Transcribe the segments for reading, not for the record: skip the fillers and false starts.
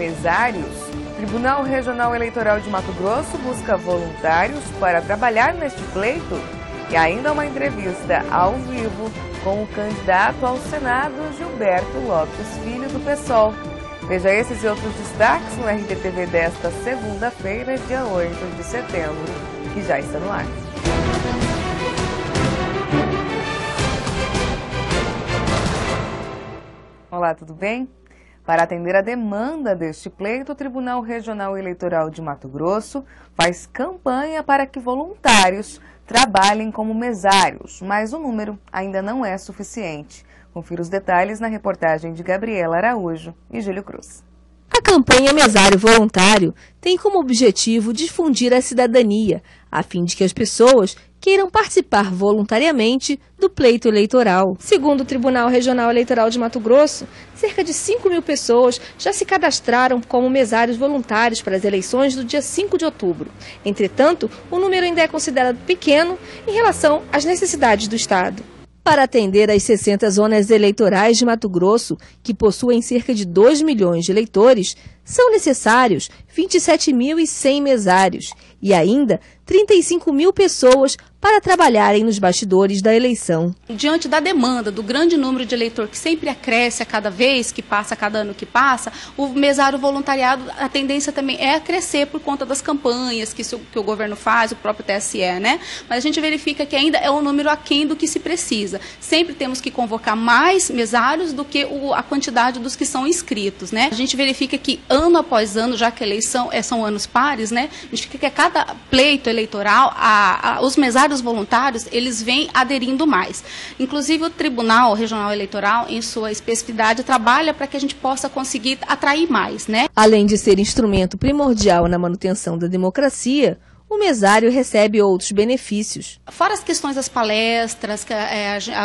mesários? O Tribunal Regional Eleitoral de Mato Grosso busca voluntários para trabalhar neste pleito. E ainda uma entrevista ao vivo com o candidato ao Senado, Gilberto Lopes Filho, do PSOL. Veja esses e outros destaques no RDTV desta segunda-feira, dia 8 de setembro, que já está no ar. Olá, tudo bem? Para atender a demanda deste pleito, o Tribunal Regional Eleitoral de Mato Grosso faz campanha para que voluntários trabalhem como mesários, mas o número ainda não é suficiente. Confira os detalhes na reportagem de Gabriela Araújo e Júlio Cruz. A campanha Mesário Voluntário tem como objetivo difundir a cidadania, a fim de que as pessoas queiram participar voluntariamente do pleito eleitoral. Segundo o Tribunal Regional Eleitoral de Mato Grosso, cerca de 5.000 pessoas já se cadastraram como mesários voluntários para as eleições do dia 5 de outubro. Entretanto, o número ainda é considerado pequeno em relação às necessidades do Estado. Para atender às 60 zonas eleitorais de Mato Grosso, que possuem cerca de 2 milhões de eleitores, são necessários 27.100 mesários e ainda 35.000 pessoas para trabalharem nos bastidores da eleição. Diante da demanda, do grande número de eleitor que sempre acresce a cada vez que passa, a cada ano que passa, o mesário voluntariado, a tendência também é a crescer por conta das campanhas que o governo faz, o próprio TSE, né? Mas a gente verifica que ainda é um número aquém do que se precisa. Sempre temos que convocar mais mesários do que a quantidade dos que são inscritos, né? A gente verifica que ano após ano, já que a eleição são anos pares, né? A gente fica que a cada pleito eleitoral, os mesários voluntários, eles vêm aderindo mais. Inclusive, o Tribunal Regional Eleitoral, em sua especificidade, trabalha para que a gente possa conseguir atrair mais, né? Além de ser instrumento primordial na manutenção da democracia, o mesário recebe outros benefícios. Fora as questões das palestras que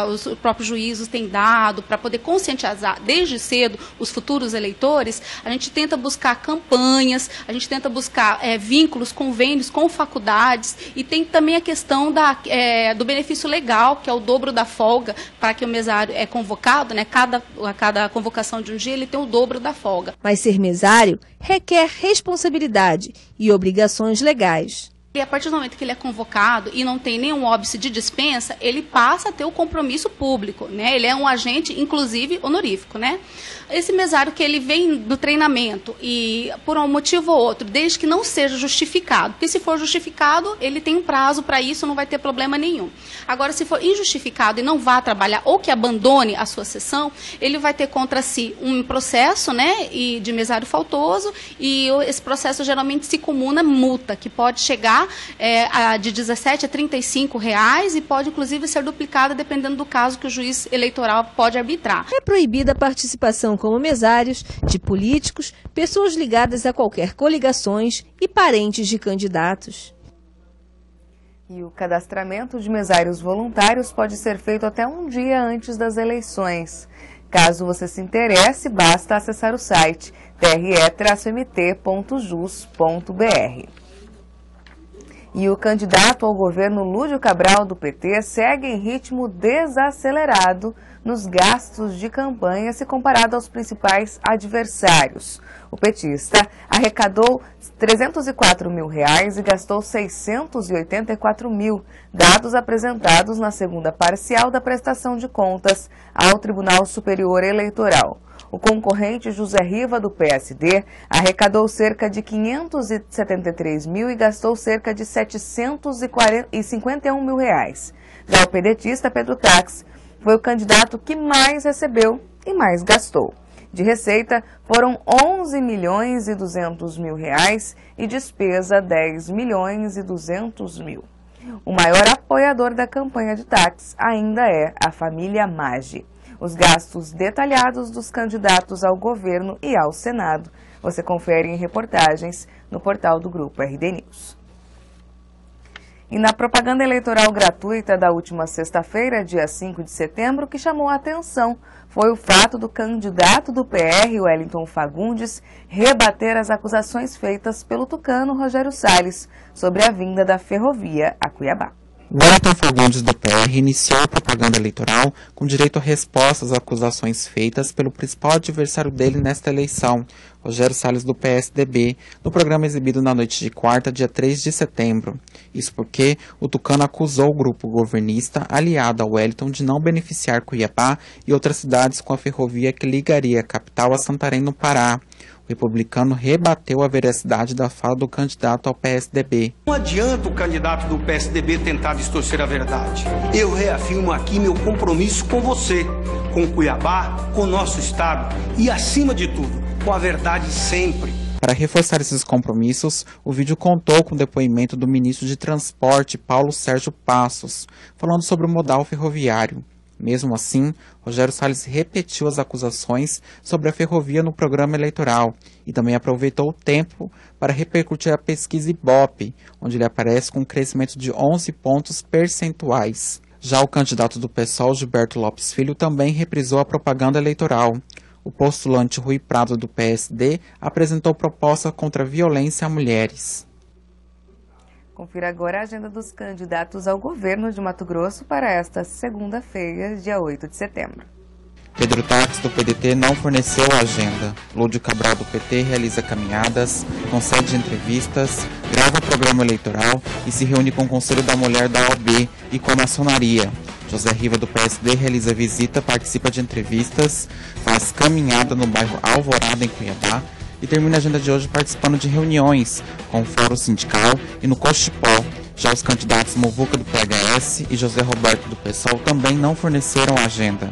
os próprios juízos têm dado para poder conscientizar desde cedo os futuros eleitores, a gente tenta buscar campanhas, a gente tenta buscar vínculos, convênios com faculdades e tem também a questão do benefício legal, que é o dobro da folga para que o mesário é convocado, né? A cada convocação de um dia ele tem o dobro da folga. Mas ser mesário requer responsabilidade e obrigações legais. E a partir do momento que ele é convocado e não tem nenhum óbice de dispensa, ele passa a ter o compromisso público, né? Ele é um agente, inclusive, honorífico, né? Esse mesário que ele vem do treinamento e por um motivo ou outro, desde que não seja justificado, porque se for justificado, ele tem um prazo para isso, não vai ter problema nenhum. Agora, se for injustificado e não vá trabalhar ou que abandone a sua sessão, ele vai ter contra si um processo, né, de mesário faltoso, e esse processo geralmente se comuna multa, que pode chegar de 17 a 35 reais e pode inclusive ser duplicada dependendo do caso que o juiz eleitoral pode arbitrar. É proibida a participação como mesários de políticos, pessoas ligadas a qualquer coligações e parentes de candidatos. E o cadastramento de mesários voluntários pode ser feito até um dia antes das eleições. Caso você se interesse, basta acessar o site tre-mt.jus.br. E o candidato ao governo Lúdio Cabral, do PT, segue em ritmo desacelerado nos gastos de campanha se comparado aos principais adversários. O petista arrecadou R$304 mil e gastou R$684 mil, dados apresentados na segunda parcial da prestação de contas ao Tribunal Superior Eleitoral. O concorrente José Riva, do PSD, arrecadou cerca de R$573 mil e gastou cerca de R$751 mil. Já o pedetista Pedro Tax foi o candidato que mais recebeu e mais gastou. De receita foram R$11.200.000 e despesa R$10.200.000. O maior apoiador da campanha de Tax ainda é a família Maggi. Os gastos detalhados dos candidatos ao governo e ao Senado você confere em reportagens no portal do Grupo RD News. E na propaganda eleitoral gratuita da última sexta-feira, dia 5 de setembro, o que chamou a atenção foi o fato do candidato do PR, Wellington Fagundes, rebater as acusações feitas pelo tucano Rogério Salles sobre a vinda da ferrovia a Cuiabá. Wellington Fagundes, do PR, iniciou a propaganda eleitoral com direito a respostas às acusações feitas pelo principal adversário dele nesta eleição, Rogério Salles, do PSDB, no programa exibido na noite de quarta, dia 3 de setembro. Isso porque o tucano acusou o grupo governista aliado a Wellington de não beneficiar Cuiabá e outras cidades com a ferrovia que ligaria a capital a Santarém, no Pará. O republicano rebateu a veracidade da fala do candidato ao PSDB. Não adianta o candidato do PSDB tentar distorcer a verdade. Eu reafirmo aqui meu compromisso com você, com Cuiabá, com o nosso estado e, acima de tudo, com a verdade sempre. Para reforçar esses compromissos, o vídeo contou com o depoimento do ministro de Transporte, Paulo Sérgio Passos, falando sobre o modal ferroviário. Mesmo assim, Rogério Salles repetiu as acusações sobre a ferrovia no programa eleitoral e também aproveitou o tempo para repercutir a pesquisa Ibope, onde ele aparece com um crescimento de 11 pontos percentuais. Já o candidato do PSOL, Gilberto Lopes Filho, também reprisou a propaganda eleitoral. O postulante Rui Prado, do PSD, apresentou proposta contra a violência a mulheres. Confira agora a agenda dos candidatos ao governo de Mato Grosso para esta segunda-feira, dia 8 de setembro. Pedro Táxi, do PDT, não forneceu a agenda. Lúdio Cabral, do PT, realiza caminhadas, concede entrevistas, grava programa eleitoral e se reúne com o Conselho da Mulher da OAB e com a maçonaria. José Riva, do PSD, realiza visita, participa de entrevistas, faz caminhada no bairro Alvorada, em Cuiabá, e termina a agenda de hoje participando de reuniões com o Fórum Sindical e no Cochipó. Já os candidatos Muvuca, do PHS, e José Roberto, do PSOL, também não forneceram a agenda.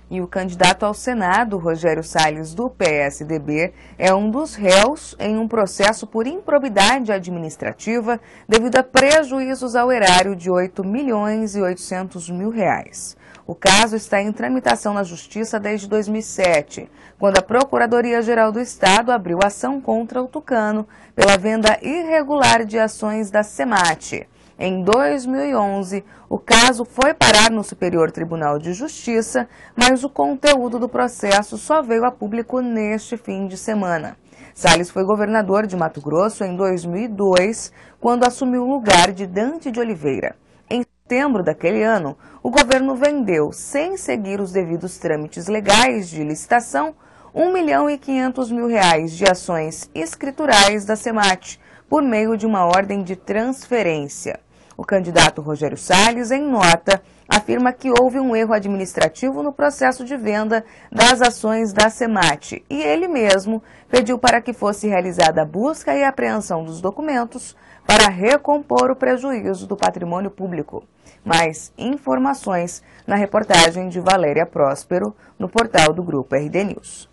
E o candidato ao Senado, Rogério Salles, do PSDB, é um dos réus em um processo por improbidade administrativa devido a prejuízos ao erário de R$ 8.800.000. O caso está em tramitação na Justiça desde 2007, quando a Procuradoria-Geral do Estado abriu ação contra o tucano pela venda irregular de ações da SEMAT. Em 2011, o caso foi parar no Superior Tribunal de Justiça, mas o conteúdo do processo só veio a público neste fim de semana. Salles foi governador de Mato Grosso em 2002, quando assumiu o lugar de Dante de Oliveira. Em setembro daquele ano, o governo vendeu, sem seguir os devidos trâmites legais de licitação, R$ 1.500.000 de ações escriturais da SEMAT, por meio de uma ordem de transferência. O candidato Rogério Salles, em nota, afirma que houve um erro administrativo no processo de venda das ações da SEMAT e ele mesmo pediu para que fosse realizada a busca e apreensão dos documentos para recompor o prejuízo do patrimônio público. Mais informações na reportagem de Valéria Próspero, no portal do Grupo RD News.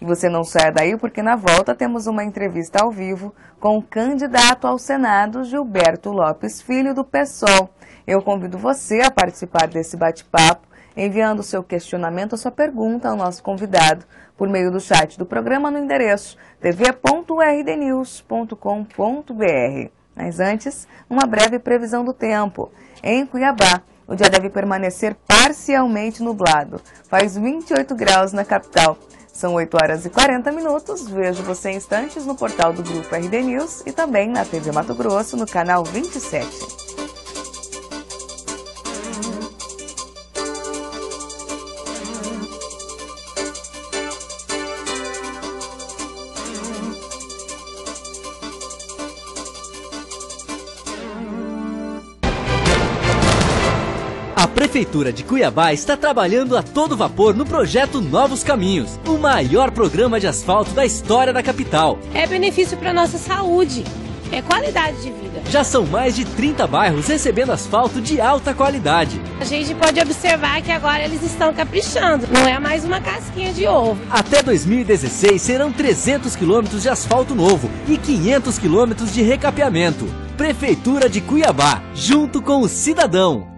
E você não saia daí porque na volta temos uma entrevista ao vivo com o candidato ao Senado, Gilberto Lopes Filho, do PSOL. Eu convido você a participar desse bate-papo, enviando seu questionamento ou sua pergunta ao nosso convidado por meio do chat do programa no endereço tv.rdnews.com.br. Mas antes, uma breve previsão do tempo. Em Cuiabá, o dia deve permanecer parcialmente nublado. Faz 28 graus na capital. São 8 horas e 40 minutos. Vejo você em instantes no portal do Grupo RD News e também na TV Mato Grosso, no canal 27. A Prefeitura de Cuiabá está trabalhando a todo vapor no projeto Novos Caminhos, o maior programa de asfalto da história da capital. É benefício para a nossa saúde, é qualidade de vida. Já são mais de 30 bairros recebendo asfalto de alta qualidade. A gente pode observar que agora eles estão caprichando, não é mais uma casquinha de ovo. Até 2016 serão 300 quilômetros de asfalto novo e 500 quilômetros de recapeamento. Prefeitura de Cuiabá, junto com o cidadão.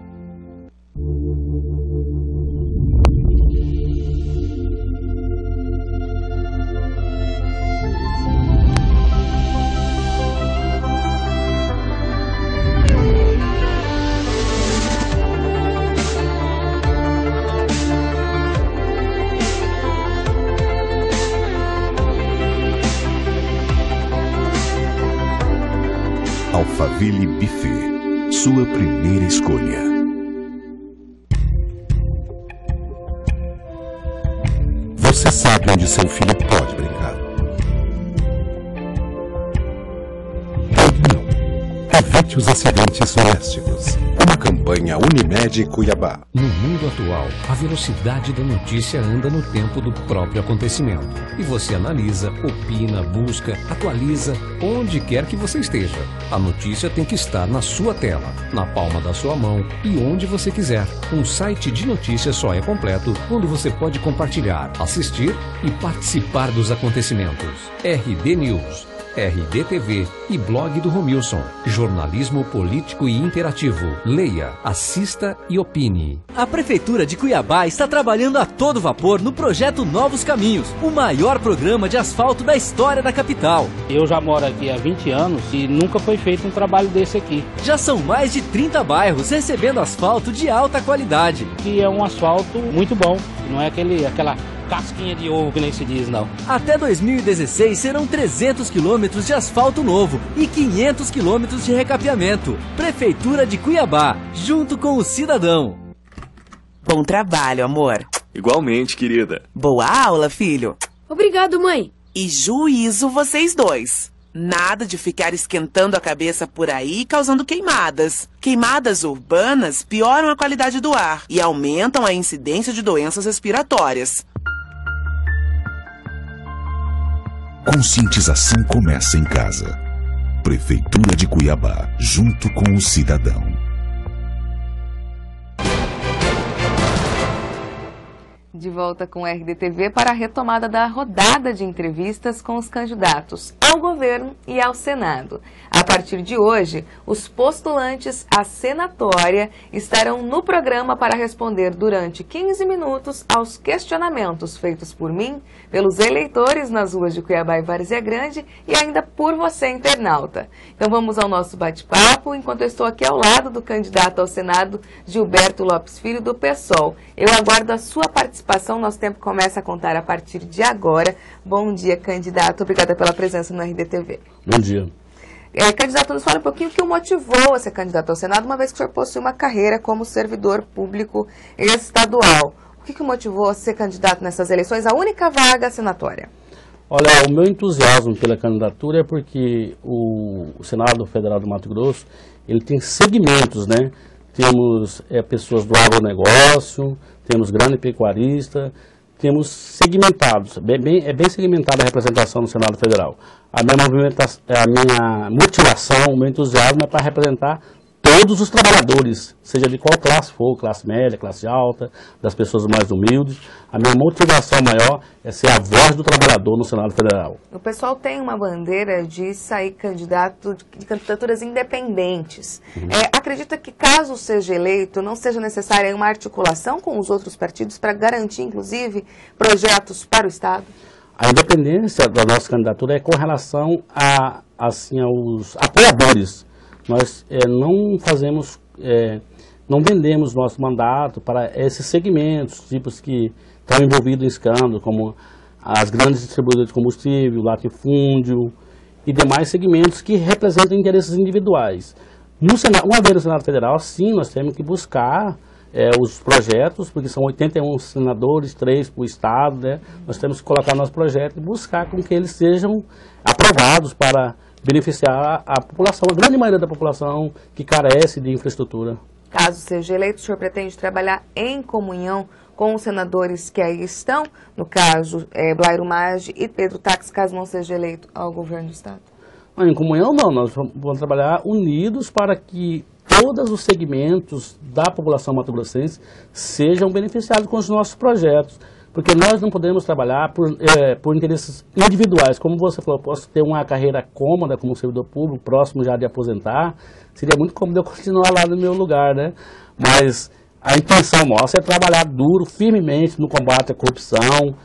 Alphaville. Joinville Buffet, sua primeira escolha. Você sabe onde seu filho pode brincar. Não. Evite os acidentes domésticos. Uma campanha Unimed Cuiabá. No mundo atual, a velocidade da notícia anda no tempo do próprio acontecimento. E você analisa, opina, busca, atualiza, onde quer que você esteja. A notícia tem que estar na sua tela, na palma da sua mão e onde você quiser. Um site de notícias só é completo quando você pode compartilhar, assistir e participar dos acontecimentos. RD News, RD TV e blog do Romilson. Jornalismo político e interativo. Leia, assista e opine. A Prefeitura de Cuiabá está trabalhando a todo vapor no projeto Novos Caminhos, o maior programa de asfalto da história da capital. Eu já moro aqui há 20 anos e nunca foi feito um trabalho desse aqui. Já são mais de 30 bairros recebendo asfalto de alta qualidade. Que é um asfalto muito bom, não é aquela casquinha de ovo que nem se diz, não. Até 2016 serão 300 quilômetros de asfalto novo e 500 quilômetros de recapeamento. Prefeitura de Cuiabá, junto com o cidadão. Bom trabalho, amor. Igualmente, querida. Boa aula, filho. Obrigado, mãe. E juízo vocês dois. Nada de ficar esquentando a cabeça por aí causando queimadas. Queimadas urbanas pioram a qualidade do ar e aumentam a incidência de doenças respiratórias. Conscientização começa em casa. Prefeitura de Cuiabá, junto com o cidadão. De volta com o RDTV para a retomada da rodada de entrevistas com os candidatos ao governo e ao Senado. A partir de hoje, os postulantes à senatória estarão no programa para responder durante 15 minutos aos questionamentos feitos por mim, pelos eleitores nas ruas de Cuiabá e Várzea Grande e ainda por você, internauta. Então vamos ao nosso bate-papo, enquanto eu estou aqui ao lado do candidato ao Senado, Gilberto Lopes Filho, do PSOL. Eu aguardo a sua participação. Nosso tempo começa a contar a partir de agora. Bom dia, candidato. Obrigada pela presença no RDTV. Bom dia. Candidato, nos fala um pouquinho o que o motivou a ser candidato ao Senado, uma vez que o senhor possui uma carreira como servidor público estadual. O que o motivou a ser candidato nessas eleições, a única vaga senatória? Olha, o meu entusiasmo pela candidatura é porque o Senado Federal do Mato Grosso, ele tem segmentos, né? Temos pessoas do agronegócio, temos grande pecuarista, temos segmentados, é bem segmentada a representação no Senado Federal. A minha motivação, o meu entusiasmo é para representar todos os trabalhadores, seja de qual classe for, classe média, classe alta, das pessoas mais humildes. A minha motivação maior é ser a voz do trabalhador no Senado Federal. O pessoal tem uma bandeira de sair candidato de candidaturas independentes. Acredita que, caso seja eleito, não seja necessária uma articulação com os outros partidos para garantir, inclusive, projetos para o Estado? A independência da nossa candidatura é com relação aos apoiadores. Nós não vendemos nosso mandato para esses segmentos, tipos que estão envolvidos em escândalo, como as grandes distribuidoras de combustível, latifúndio e demais segmentos que representam interesses individuais. Uma vez no Senado Federal, sim, nós temos que buscar os projetos, porque são 81 senadores, 3 para o Estado, né? Nós temos que colocar nosso projeto e buscar com que eles sejam aprovados para beneficiar a população, a grande maioria da população que carece de infraestrutura. Caso seja eleito, o senhor pretende trabalhar em comunhão com os senadores que aí estão, no caso, Blairo Maggi e Pedro Táxi, caso não seja eleito ao governo do Estado? Em comunhão não, nós vamos trabalhar unidos para que todos os segmentos da população mato-grossense sejam beneficiados com os nossos projetos. Porque nós não podemos trabalhar por interesses individuais. Como você falou, posso ter uma carreira cômoda como servidor público, próximo já de aposentar. Seria muito cômodo eu continuar lá no meu lugar, né? Mas a intenção nossa é trabalhar duro, firmemente no combate à corrupção.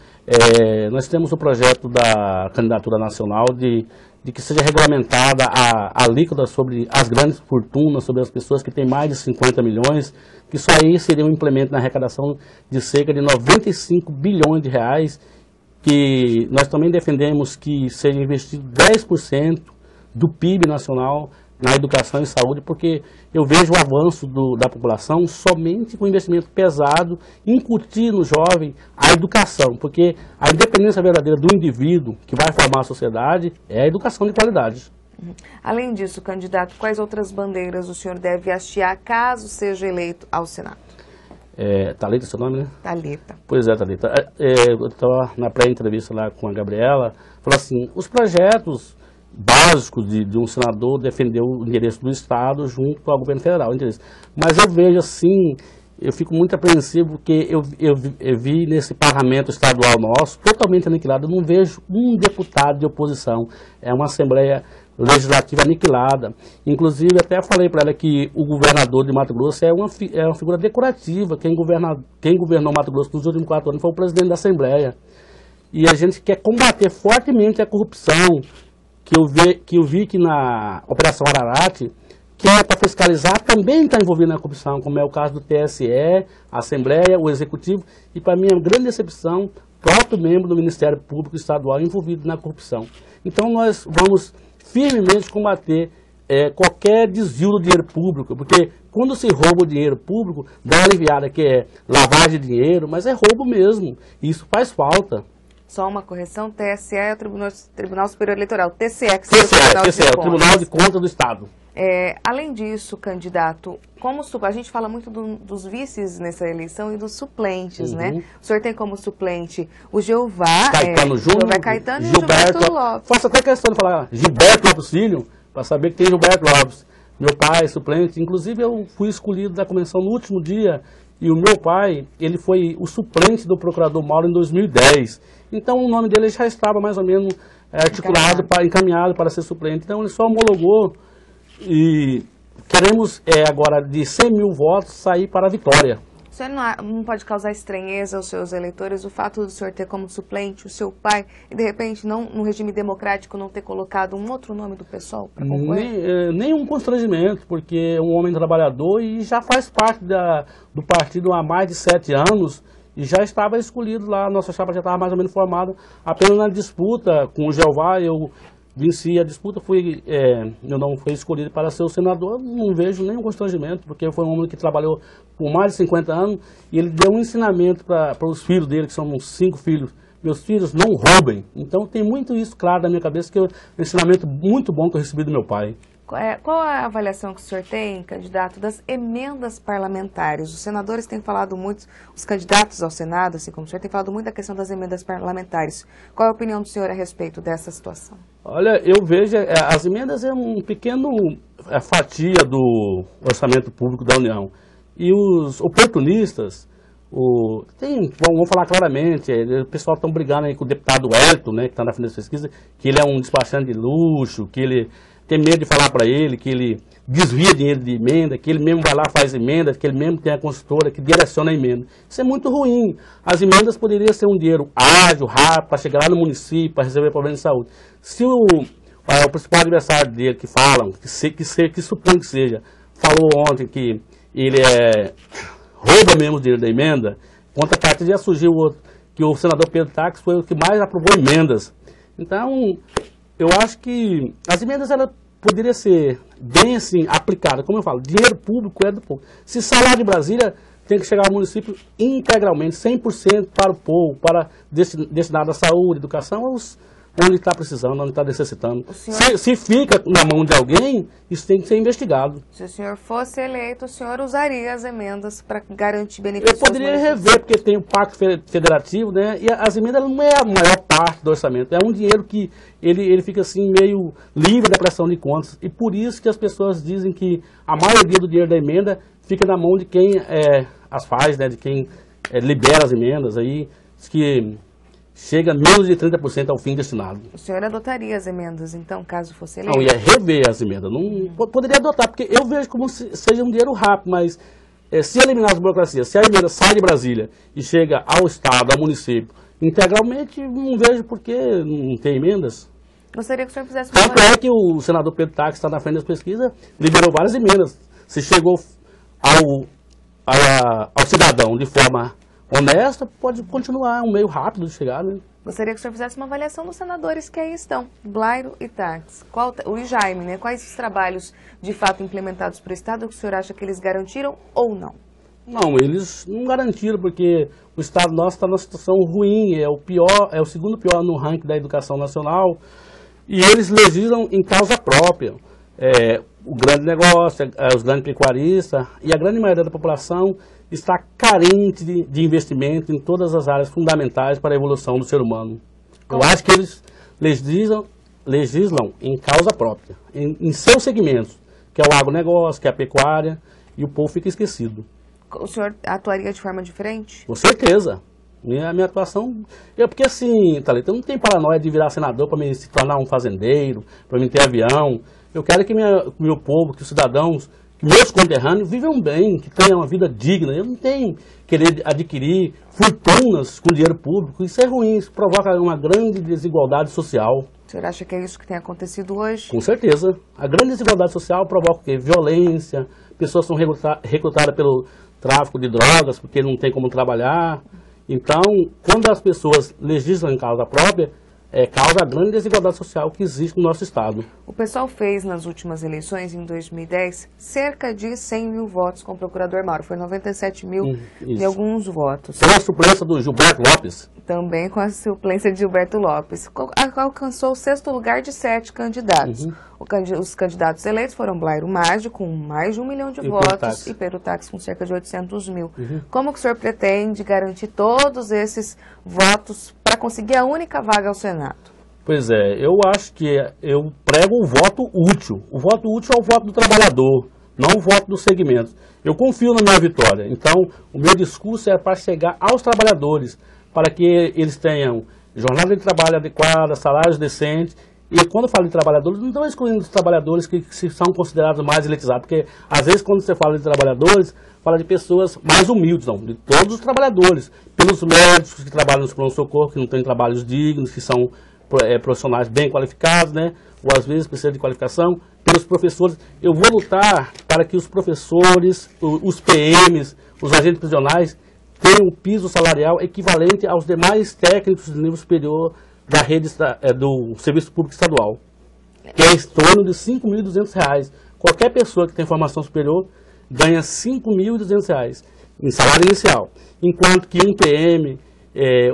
Nós temos o projeto da candidatura nacional de que seja regulamentada a alíquota sobre as grandes fortunas, sobre as pessoas que têm mais de 50 milhões, que isso aí seria um implemento na arrecadação de cerca de 95 bilhões de reais, que nós também defendemos que seja investido 10% do PIB nacional na educação e saúde, porque eu vejo o avanço da população somente com investimento pesado, incutir no jovem a educação, porque a independência verdadeira do indivíduo que vai formar a sociedade é a educação de qualidade. Além disso, candidato, quais outras bandeiras o senhor deve hastear caso seja eleito ao Senado? Thalita, seu nome, né? Thalita. Pois é, Thalita. Eu estava na pré-entrevista lá com a Gabriela, falou assim, os projetos básicos de um senador defender o interesse do Estado junto ao governo federal. Mas eu vejo assim, eu fico muito apreensivo porque eu vi nesse parlamento estadual nosso, totalmente aniquilado, eu não vejo um deputado de oposição, é uma Assembleia Legislativa aniquilada. Inclusive, até falei para ela que o governador de Mato Grosso é uma figura decorativa, quem governou Mato Grosso nos últimos 4 anos foi o presidente da Assembleia. E a gente quer combater fortemente a corrupção, que eu vi que na Operação Ararate, quem é para fiscalizar também está envolvido na corrupção, como é o caso do TSE, a Assembleia, o Executivo, e para mim é uma grande decepção, próprio membro do Ministério Público Estadual envolvido na corrupção. Então nós vamos firmemente combater qualquer desvio do dinheiro público, porque quando se rouba o dinheiro público, dá uma aliviada que é lavagem de dinheiro, mas é roubo mesmo, e isso faz falta. Só uma correção, TSE é o Tribunal Superior Eleitoral, TCE, que TCE, o Tribunal de Contas do Estado. Além disso, candidato, a gente fala muito dos vices nessa eleição e dos suplentes, né? O senhor tem como suplente o Jeová, Caetano Júnior, Caetano e Gilberto Lopes. Faço até questão de falar Gilberto Lopes Filho, para saber que tem Gilberto Lopes. Meu pai, suplente, inclusive eu fui escolhido da convenção no último dia, e o meu pai, ele foi o suplente do procurador Mauro em 2010. Então o nome dele já estava mais ou menos articulado, encaminhado para ser suplente. Então ele só homologou e queremos agora de 100 mil votos sair para a vitória. O senhor não pode causar estranheza aos seus eleitores o fato do senhor ter como suplente o seu pai e de repente no regime democrático não ter colocado um outro nome do pessoal para concorrer? Nenhum constrangimento, porque é um homem trabalhador e já faz parte do partido há mais de 7 anos e já estava escolhido lá, nossa chapa já estava mais ou menos formada. Apenas na disputa com o Jeová, eu venci a disputa, eu não fui escolhido para ser o senador, não vejo nenhum constrangimento, porque foi um homem que trabalhou por mais de 50 anos e ele deu um ensinamento para os filhos dele, que são 5 filhos. Meus filhos não roubem. Então tem muito isso claro na minha cabeça, que é um ensinamento muito bom que eu recebi do meu pai. Qual a avaliação que o senhor tem, candidato, das emendas parlamentares? Os senadores têm falado muito, os candidatos ao Senado, assim como o senhor, têm falado muito da questão das emendas parlamentares. Qual é a opinião do senhor a respeito dessa situação? Olha, eu vejo, as emendas é um pequeno fatia do orçamento público da União. E os oportunistas, vamos falar claramente, o pessoal está brigando aí com o deputado Wellington, né, que está na frente da pesquisa, que ele é um despachante de luxo, que ele tem medo de falar para ele, que ele desvia dinheiro de emenda, que ele mesmo vai lá faz emenda, que ele mesmo tem a consultora que direciona a emenda. Isso é muito ruim. As emendas poderiam ser um dinheiro ágil, rápido, para chegar lá no município, para resolver problemas de saúde. Se o principal adversário dele, que falam, que supõe que seja, falou ontem que ele rouba mesmo o dinheiro da emenda, contra a partida já surgiu outro, que o senador Pedro Taques foi o que mais aprovou emendas. Então, eu acho que as emendas poderiam ser bem assim aplicadas. Como eu falo, dinheiro público é do povo. Se salário de Brasília tem que chegar ao município integralmente, 100% para o povo, para destinado à saúde, educação, onde está precisando, onde está necessitando. Se fica na mão de alguém, isso tem que ser investigado. Se o senhor fosse eleito, o senhor usaria as emendas para garantir benefícios? Eu poderia rever, porque tem o Pacto Federativo, né? E as emendas não é a maior parte do orçamento. É um dinheiro que ele fica assim meio livre da pressão de contas. E por isso que as pessoas dizem que a maioria do dinheiro da emenda fica na mão de quem as faz, né? De quem libera as emendas. Aí que chega a menos de 30% ao fim destinado. O senhor adotaria as emendas, então, caso fosse eleito? Não, ia rever as emendas. Não poderia adotar, porque eu vejo como seja um dinheiro rápido, mas se eliminar as burocracias, se a emenda sai de Brasília e chega ao Estado, ao município, integralmente, não vejo por que não tem emendas. Gostaria que o senhor fizesse uma... Tanto é que o senador Pedro Taques, que está na frente das pesquisas, liberou várias emendas. Se chegou ao cidadão de forma honesta, pode continuar, um meio rápido de chegar, né? Gostaria que o senhor fizesse uma avaliação dos senadores que aí estão, Blairo e Táxi. O Jaime, né? Quais os trabalhos de fato implementados para o Estado que o senhor acha que eles garantiram ou não? Não, eles não garantiram, porque o Estado nosso está numa situação ruim, é o segundo pior no ranking da educação nacional, e eles legislam em causa própria. O grande negócio, os grandes pecuaristas e a grande maioria da população está carente de investimento em todas as áreas fundamentais para a evolução do ser humano. Eu acho que eles legislam em causa própria, em seus segmentos, que é o agronegócio, que é a pecuária, e o povo fica esquecido. O senhor atuaria de forma diferente? Com certeza. Minha atuação... Porque assim, Thalita, eu não tenho paranoia de virar senador para me se tornar um fazendeiro, para mim ter avião. Eu quero que meu povo, que os cidadãos, que meus conterrâneos vivam bem, que tenham uma vida digna. Eu não tenho querer adquirir fortunas com dinheiro público. Isso é ruim, isso provoca uma grande desigualdade social. O senhor acha que é isso que tem acontecido hoje? Com certeza. A grande desigualdade social provoca o quê? Violência, pessoas são recrutadas pelo tráfico de drogas, porque não tem como trabalhar. Então, quando as pessoas legislam em causa própria, causa a grande desigualdade social que existe no nosso Estado. O pessoal fez nas últimas eleições, em 2010, cerca de 100 mil votos com o procurador Mauro. Foi 97 mil e alguns votos. Com a suplência do Gilberto Lopes. Também com a suplência de Gilberto Lopes. Alcançou o 6º lugar de 7 candidatos. Os candidatos eleitos foram Blairo Maggi, com mais de 1 milhão de votos, e Pedro Táxi, com cerca de 800 mil. Como que o senhor pretende garantir todos esses votos para conseguir a única vaga ao Senado? Pois é, eu acho que eu prego o voto útil. O voto útil é o voto do trabalhador, não o voto dos segmentos. Eu confio na minha vitória, então o meu discurso é para chegar aos trabalhadores, para que eles tenham jornada de trabalho adequada, salários decentes. E quando eu falo de trabalhadores, não estou excluindo os trabalhadores que são considerados mais elitizados, porque às vezes quando você fala de trabalhadores, fala de pessoas mais humildes, não, de todos os trabalhadores, pelos médicos que trabalham no pronto-socorro, que não têm trabalhos dignos, que são profissionais bem qualificados, né, ou às vezes precisam de qualificação, pelos professores. Eu vou lutar para que os professores, os PMs, os agentes prisionais, tenham um piso salarial equivalente aos demais técnicos de nível superior da rede do Serviço Público Estadual, que é em torno de R$ 5.200. Qualquer pessoa que tem formação superior ganha R$ 5.200 em salário inicial, enquanto que um PM,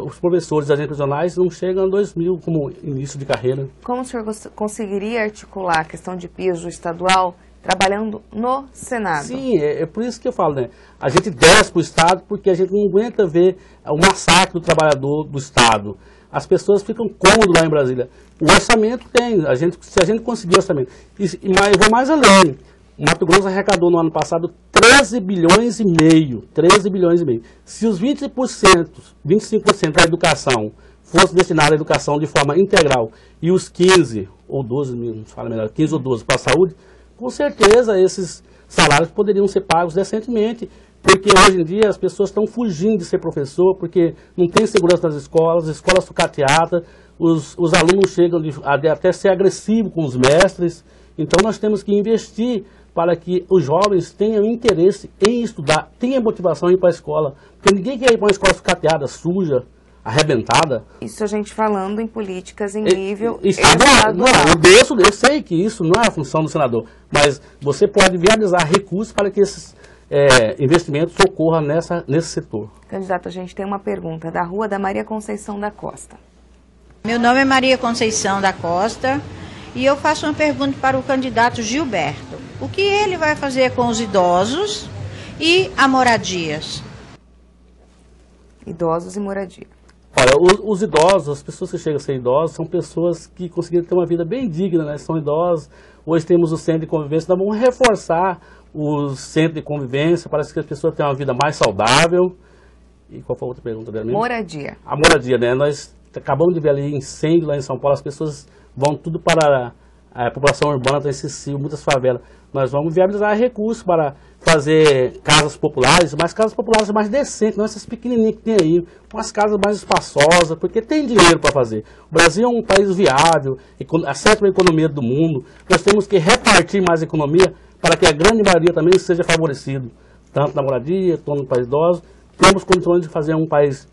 os professores e agentes prisionais não chegam a 2.000 como início de carreira. Como o senhor conseguiria articular a questão de piso estadual trabalhando no Senado? Sim, é por isso que eu falo, né? A gente desce para o Estado porque a gente não aguenta ver o massacre do trabalhador do Estado. As pessoas ficam cômodas lá em Brasília. O orçamento tem, se a gente conseguir orçamento. Mas eu vou mais além. O Mato Grosso arrecadou no ano passado 13 bilhões e meio. 13 bilhões e meio. Se os 25% da educação fosse destinado à educação de forma integral e os 15 ou 12, não fala melhor, 15 ou 12 para a saúde, com certeza esses salários poderiam ser pagos decentemente. Porque hoje em dia as pessoas estão fugindo de ser professor, porque não tem segurança nas escolas, as escolas sucateadas, os alunos chegam até ser agressivos com os mestres. Então nós temos que investir para que os jovens tenham interesse em estudar, tenham motivação em ir para a escola. Porque ninguém quer ir para uma escola sucateada, suja, arrebentada. Isso a gente falando em políticas em nível estadual. Eu sei que isso não é a função do senador, mas você pode viabilizar recursos para que esses investimentos ocorram nesse setor. Candidato, a gente tem uma pergunta da Rua da Maria Conceição da Costa. Meu nome é Maria Conceição da Costa e eu faço uma pergunta para o candidato Gilberto. O que ele vai fazer com os idosos e a moradias? Idosos e moradia. Olha, os idosos, as pessoas que chegam a ser idosos, são pessoas que conseguiram ter uma vida bem digna, né? São idosos. Hoje temos o centro de convivência, nós vamos reforçar o centro de convivência, parece que as pessoas têm uma vida mais saudável. E qual foi a outra pergunta dela mesmo? Moradia. A moradia, né? Nós acabamos de ver ali incêndio lá em São Paulo, as pessoas vão tudo para a população urbana, está excessivo, muitas favelas. Nós vamos viabilizar recursos para fazer casas populares, mas casas populares mais decentes, não essas pequenininhas que tem aí, umas casas mais espaçosas, porque tem dinheiro para fazer. O Brasil é um país viável, a sétima economia do mundo, nós temos que repartir mais a economia para que a grande maioria também seja favorecido, tanto na moradia, quanto no país idoso. Temos condições de fazer um país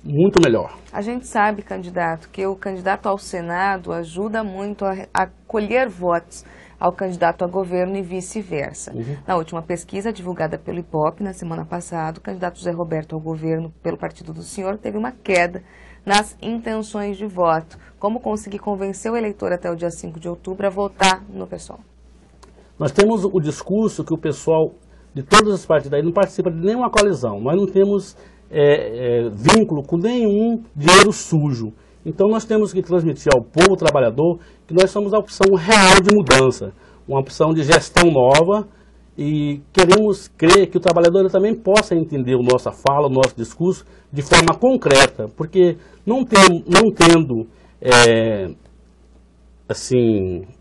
muito melhor. A gente sabe, candidato, que o candidato ao Senado ajuda muito a colher votos ao candidato a governo e vice-versa. Na última pesquisa divulgada pelo IPOP na semana passada, o candidato José Roberto ao governo pelo partido do senhor teve uma queda nas intenções de voto. Como conseguir convencer o eleitor até o dia 5 de outubro a votar no PSOL? Nós temos o discurso que o pessoal de todos os partidos aí não participa de nenhuma coalizão. Nós não temos vínculo com nenhum dinheiro sujo. Então nós temos que transmitir ao povo trabalhador que nós somos a opção real de mudança, uma opção de gestão nova, e queremos crer que o trabalhador também possa entender a nossa fala, o nosso discurso de forma concreta, porque não tendo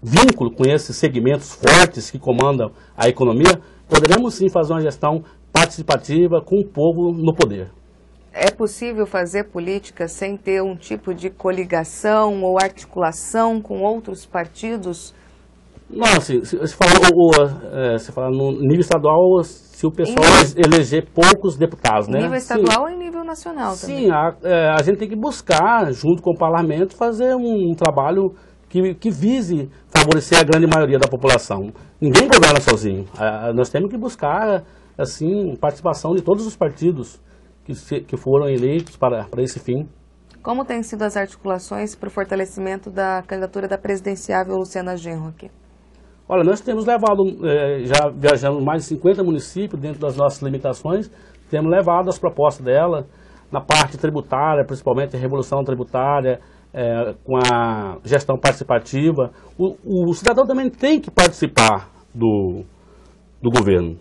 vínculo com esses segmentos fortes que comandam a economia, poderemos sim fazer uma gestão participativa com o povo no poder. É possível fazer política sem ter um tipo de coligação ou articulação com outros partidos? Não, assim, se falar no nível estadual, se o pessoal eleger poucos deputados, né? Em nível estadual ou em nível nacional também? Sim, a gente tem que buscar, junto com o parlamento, fazer um trabalho que vise favorecer a grande maioria da população. Ninguém governa sozinho. Nós temos que buscar, assim, participação de todos os partidos que foram eleitos para esse fim. Como têm sido as articulações para o fortalecimento da candidatura da presidenciável Luciana Genro aqui? Olha, nós temos levado, já viajamos mais de 50 municípios dentro das nossas limitações, temos levado as propostas dela na parte tributária, principalmente a revolução tributária, com a gestão participativa. O cidadão também tem que participar do governo.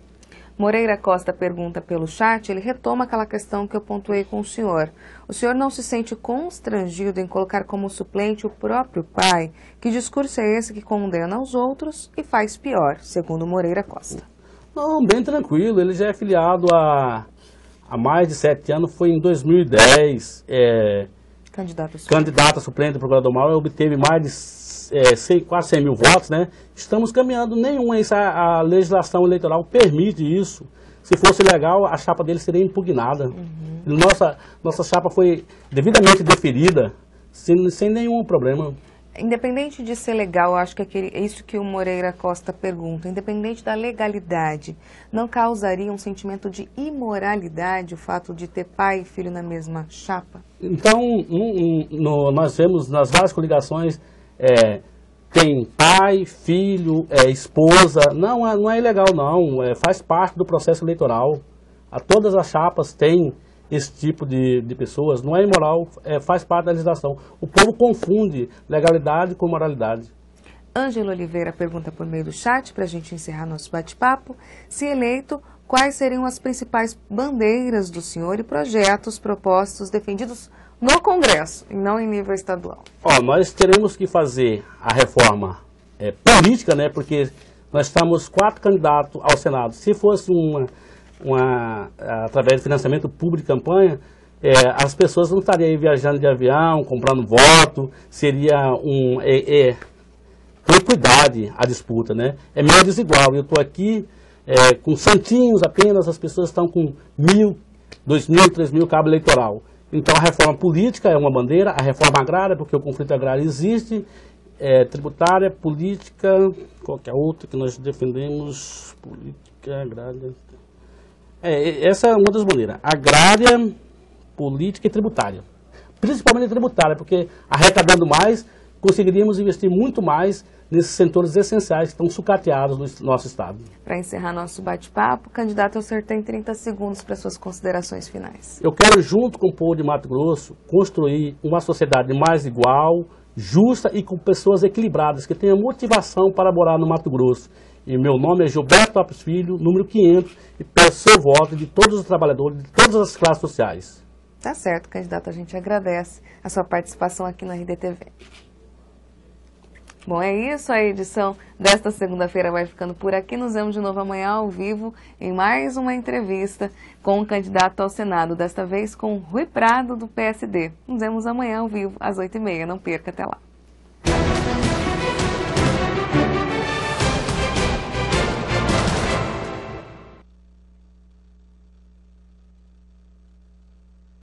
Moreira Costa pergunta pelo chat, ele retoma aquela questão que eu pontuei com o senhor. O senhor não se sente constrangido em colocar como suplente o próprio pai? Que discurso é esse que condena os outros e faz pior, segundo Moreira Costa? Não, bem tranquilo. Ele já é filiado há mais de 7 anos, foi em 2010. Candidato a suplente do Procurador-Geral, obteve mais de quase 100 mil votos, né? Estamos caminhando, a legislação eleitoral permite isso. Se fosse legal, a chapa dele seria impugnada. Nossa chapa foi devidamente deferida, sem nenhum problema. Independente de ser legal, eu acho que é isso que o Moreira Costa pergunta, independente da legalidade, não causaria um sentimento de imoralidade o fato de ter pai e filho na mesma chapa? Então, nós vemos nas várias coligações, tem pai, filho, esposa, não é ilegal não, faz parte do processo eleitoral. Todas as chapas têm esse tipo de pessoas, não é imoral, faz parte da legislação. O povo confunde legalidade com moralidade. Ângelo Oliveira pergunta por meio do chat, para a gente encerrar nosso bate-papo, se eleito, quais seriam as principais bandeiras do senhor e projetos propostos, defendidos no Congresso e não em nível estadual? Nós teremos que fazer a reforma política, né? Porque nós estamos 4 candidatos ao Senado. Se fosse através de financiamento público de campanha, as pessoas não estariam aí viajando de avião, comprando voto, seria equidade a disputa, né? É meio desigual. Eu estou aqui com santinhos apenas, as pessoas estão com 1.000, 2.000, 3.000 cabo eleitoral. Então a reforma política é uma bandeira, a reforma agrária, porque o conflito agrário existe, tributária, política, qualquer outra que nós defendemos, política agrária. Essa é uma das bandeiras, agrária, política e tributária. Principalmente tributária, porque arrecadando mais, conseguiríamos investir muito mais nesses setores essenciais que estão sucateados no nosso estado. Para encerrar nosso bate-papo, candidato, o senhor tem 30 segundos para suas considerações finais. Eu quero, junto com o povo de Mato Grosso, construir uma sociedade mais igual, justa e com pessoas equilibradas, que tenham motivação para morar no Mato Grosso. E meu nome é Gilberto Lopes Filho, número 500, e peço seu voto de todos os trabalhadores, de todas as classes sociais. Tá certo, candidato, a gente agradece a sua participação aqui na RDTV. Bom, é isso, a edição desta segunda-feira vai ficando por aqui. Nos vemos de novo amanhã ao vivo em mais uma entrevista com o candidato ao Senado, desta vez com Rui Prado, do PSD. Nos vemos amanhã ao vivo, às 8h30. Não perca, até lá.